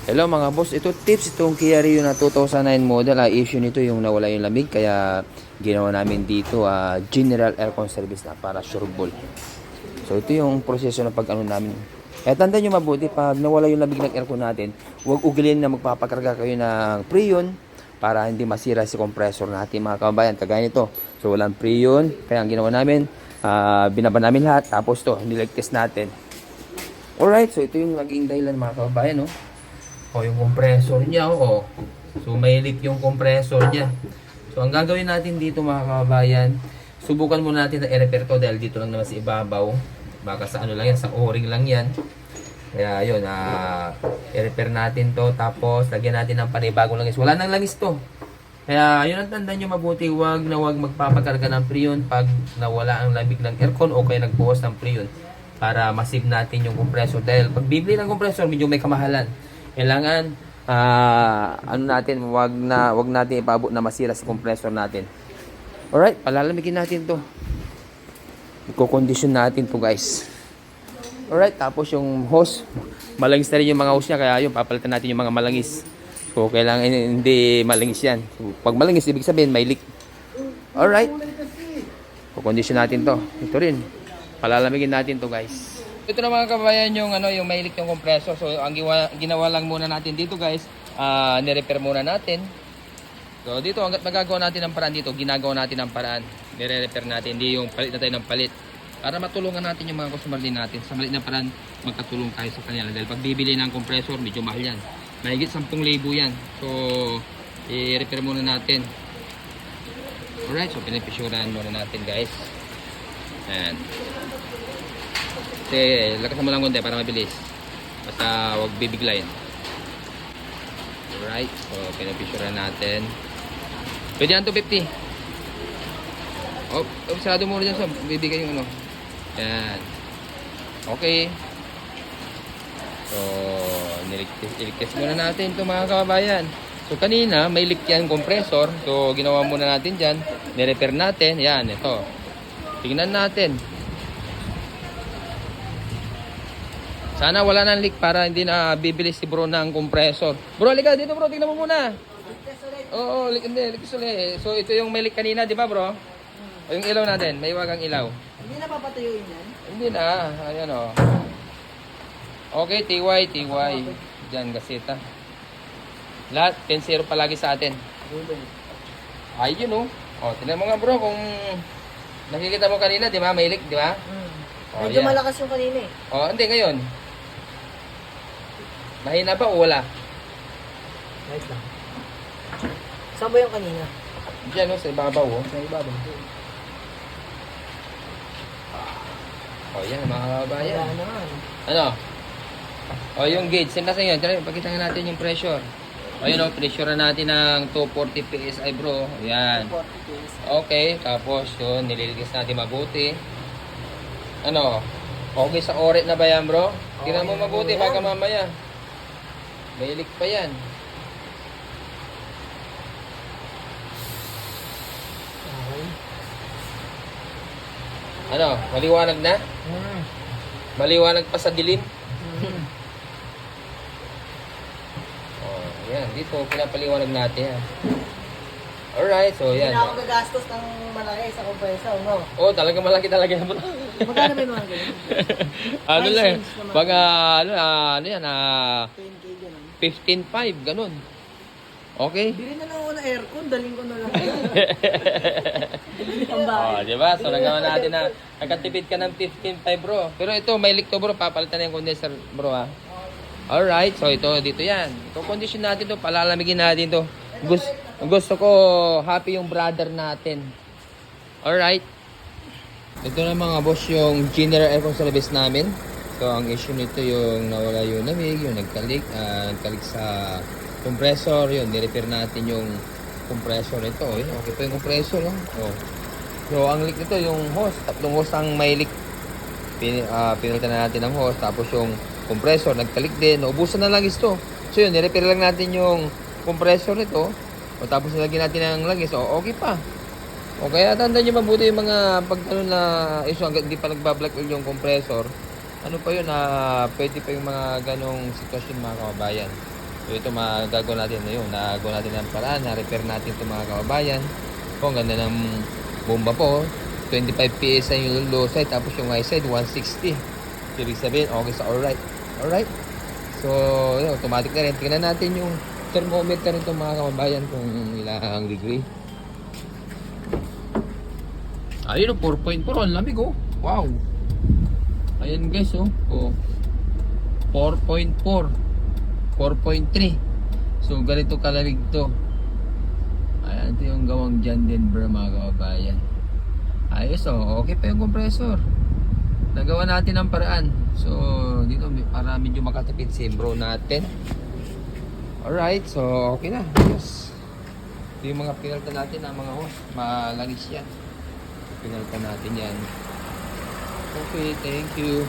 Hello mga boss, ito tips itong Kia Rio na 2009 model. Issue nito yung nawala yung lamig kaya ginawa namin dito general aircon service na para sureball. So ito yung proseso ng pag-ano namin. Kaya tandaan nyo mabuti, pag nawala yung lamig ng aircon natin, huwag ugilin na magpapakarga kayo ng Freon para hindi masira si compressor natin mga kabayan. Kagaya nito, so walang Freon, kaya ang ginawa namin, binaba namin lahat, tapos to, nilag test natin. Alright, so ito yung naging dahilan mga kabayan, no? O yung compressor niya, o. So may leak yung compressor niya. So ang gagawin natin dito mga kababayan, subukan muna natin na i-repair to dahil dito lang naman sa ibabaw. Baka sa ano lang yan, sa o-ring lang yan. Kaya yun, i-repair natin to. Tapos lagyan natin ng panibagong langis. Wala nang langis to. Kaya yun ang tandaan nyo mabuti, wag na wag magpapakarga ng Freon pag nawala ang lamig ng aircon o kaya nagbuhos ng Freon para masave natin yung compressor. Dahil pag bibili ng compressor, medyo may kamahalan. Kailangan ano natin, wag natin ipaabot na masira si compressor natin. Alright, palalamigin natin to. Iko-condition natin to guys. Alright, tapos yung hose, malangis na rin yung mga hose niya, kaya yun, papalitan natin yung mga malangis. So, kailangan hindi malangis yan. So, pag malangis, ibig sabihin may leak. Alright, iko-condition natin to. Ito rin, palalamigin natin to guys. Ito na mga kabayan yung yung may leak yung compressor. So ang ginawa lang muna natin dito guys, ni-repair muna natin. So dito hangga't magagawa natin ng paraan dito, ginagawa natin ng paraan. Nire-repair natin, hindi yung palit na tayo ng palit. Para matulungan natin yung mga customer din natin. Sa maliit na paraan, magkatulong tayo sa kanila. Dahil pag bibili ng compressor, medyo mahal yan. Mahigit 10,000 yan. So i-repair muna natin. Alright, so pinapisyuran muna natin guys. Ayan. Kasi lakasan mo lang konti para mabilis. Basta huwag bibiglayin. Alright. So, pinapisura natin. Pwede yan 250. Obsado mo rin dyan. So, bibigay yung ano. Yan. Okay. So, niligtas muna natin ito mga kababayan. So, kanina may leak yan compressor. So, ginawa muna natin dyan. Nirepair natin. Yan, ito. Tingnan natin. Sana wala nang leak para hindi na bibili si bro ng compressor. Bro, halika dito bro, tingnan mo muna. Oo, ligtas ulit. So ito yung may leak kanina, di ba bro? O yung ilaw natin, may wagang ilaw. Hindi na papatuyuin yan? Hindi na, ayan o. Okay, TY. Diyan, gaseta. Lahat, 10-0 palagi sa atin. Ayun o. O, tingnan mo nga bro, kung nakikita mo kanina, di ba, may leak, di ba? O, Medyo yan. malakas yung kanina eh. O, hindi, ngayon. Mahina ba o wala? Wait lang. Saan ba yung kanina? Diyan o, sa ibabaw o. Sa ibabaw. O, yan mga kababayan. Wala naman. Ano? O, yung gauge. Send natin yun. Tara, pakita nga natin yung pressure. O, yun o, pressure natin ng 240 PSI bro. Yan. 40 days. Okay, tapos yun, nililigis natin mabuti. Ano? Okay sa oret na ba yan bro? Tingnan mo mabuti, baka mamaya. May leak pa yan. Okay. Ano? Maliwanag na? Maliwanag pa sa dilim? Oh, yan. Dito, pinapaliwanag natin yan. Alright, so Hindi yan. na ako gagastos ng malaki sa compressor, no? Oh, talaga malaki talaga yan bro. Magkano ba yung mga ganyan? Ano Price lang, range naman. pag ano yan, 10K ganun. 15.5, ganun. Okay? Bili na lang ako ng aircon, daling ko na lang. Pambahay. Oh, di ba? So nagawa natin na nagkatipid ka ng 15.5 bro. Pero ito, may leak to bro, papalitan na yung condenser bro ha. Alright, so ito, dito yan. Ito, condition natin to, palalamigin natin to. Gusto ko happy yung brother natin. Alright. Ito na mga boss yung general aircon service namin. So ang issue nito yung nawala yung lamig, yung nagkalik sa compressor, yun, nirepair natin yung compressor nito. Yun, okay pa yung compressor. Oh. So ang leak nito yung hose, tatlong hose ang may leak. Pinalitan na natin ang hose, tapos yung compressor nagkalik din, ubusan na lang ito. So yun, nirepair lang natin yung compressor nito. O tapos nilagyan natin ng langis, okay pa. O kaya tandaan nyo mabuti yung mga pag ano na issue hanggang hindi pa nagbablock oil yung compressor. Ano pa yun, pwede pa yung mga ganong sitwasyon mga kababayan. So ito magagawa natin na yun. Nagawa natin ng paraan. Na-repair natin ito mga kababayan. Oh, ang ganda ng bomba po. 25 PSI yung low side. Tapos yung high side 160. Ibig sabihin okay sa alright. Alright. So yun, automatic na rin. Tingnan natin yung thermometer nito mga kababayan kung ilang degree. Ayun, 4.4. Ang lamig oh. Wow. Ayan guys oh. Oh. 4.4. 4.3. So ganito kalamig to. Ayan, ito yung gawang John Denver mga kababayan. Ayos oh. Okay pa yung compressor. Nagawa natin ang paraan. So dito para medyo makatipid si bro natin. Alright, so okay na. Yes. Ito yung mga pinalta natin ng mga hose. Malangis yan. Pinalta natin yan. Okay, thank you.